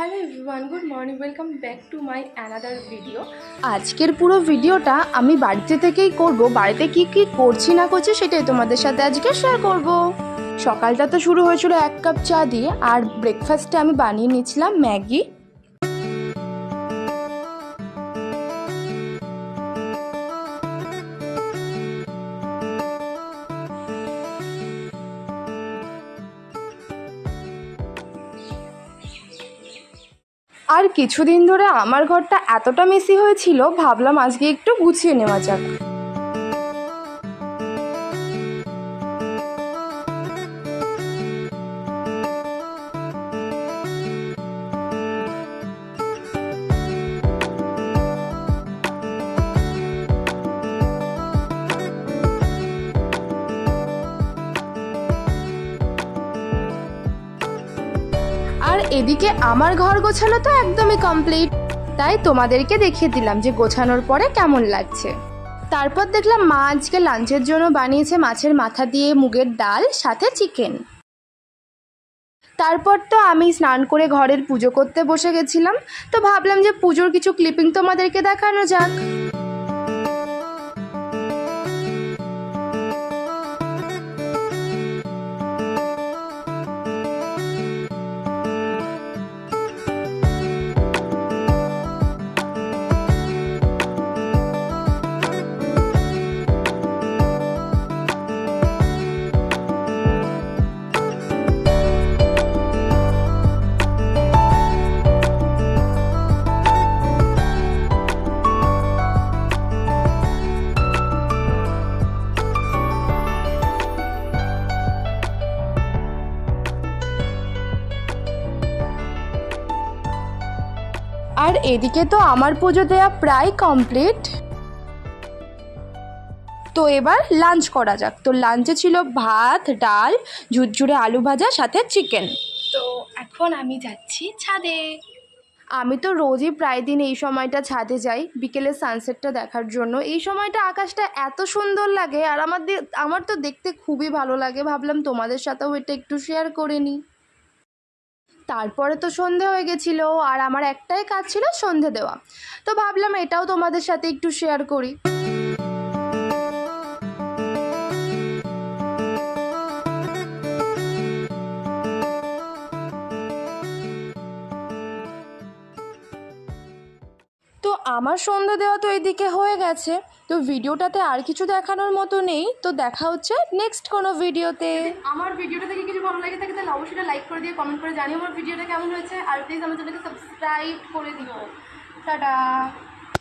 Hello everyone, good morning, welcome back to my another video. আজকের পুরো ভিডিওটা আমি বাড়িতে থেকেই করব। বাড়িতে কি কি করছি না করছি সেটাই তোমাদের সাথে আজকে শেয়ার করব। সকালটা তো শুরু হয়েছিল 1 কাপ চা দিয়ে, আর ব্রেকফাস্টে আমি বানিয়ে নিয়েছিলাম ম্যাগি। আর কিছুদিন ধরে আমার ঘরটা এতটা মেসি হয়েছিল, ভাবলাম আজকে একটু গুছিয়ে নেওয়া যাক। আর এদিকে আমার ঘর গোছানো তো একদমই কমপ্লিট, তাই তোমাদেরকে দেখিয়ে দিলাম যে গোছানোর পরে কেমন লাগছে। তারপর দেখলাম মা আজকে লাঞ্চের জন্য বানিয়েছে মাছের মাথা দিয়ে মুগের ডাল, সাথে চিকেন। তারপর তো আমি স্নান করে ঘরের পুজো করতে বসে গেছিলাম, তো ভাবলাম যে পুজোর কিছু ক্লিপিং তোমাদেরকে দেখানো যাক। আর এদিকে তো আমার পুজো দেওয়া প্রায় কমপ্লিট। তো এবার লাঞ্চ করা যাক। তো লাঞ্চে ছিল ভাত, ডাল, ঝুরঝুরে আলু ভাজা, সাথে চিকেন। তো এখন আমি যাচ্ছি ছাদে। আমি তো রোজই প্রায় দিন এই সময়টা ছাদে যাই বিকেলের সানসেটটা দেখার জন্য। এই সময়টা আকাশটা এত সুন্দর লাগে, আর আমার তো দেখতে খুবই ভালো লাগে। ভাবলাম তোমাদের সাথেও এটা একটু শেয়ার করে নিই। তারপরে তো সন্ধে হয়ে গেছিলো, আর আমার একটাই কাজ ছিল সন্ধে দেওয়া। তো ভাবলাম এটাও তোমাদের সাথে একটু শেয়ার করি। তো আমার সন্ধ্যা দেওয়া তো এদিকে হয়ে গেছে। তো ভিডিওটাতে আর কিছু দেখানোর মতো নেই, তো দেখা হচ্ছে নেক্সট কোনো ভিডিওতে। আমার ভিডিওটা থেকে কিছু ভালো লাগে থাকে তাহলে অবশ্যই লাইক করে দিয়ে কমেন্ট করে জানিও আমার ভিডিওটা কেমন হয়েছে, আর প্লিজ আমার চ্যানেলকে সাবস্ক্রাইব করে দিও। টাটা।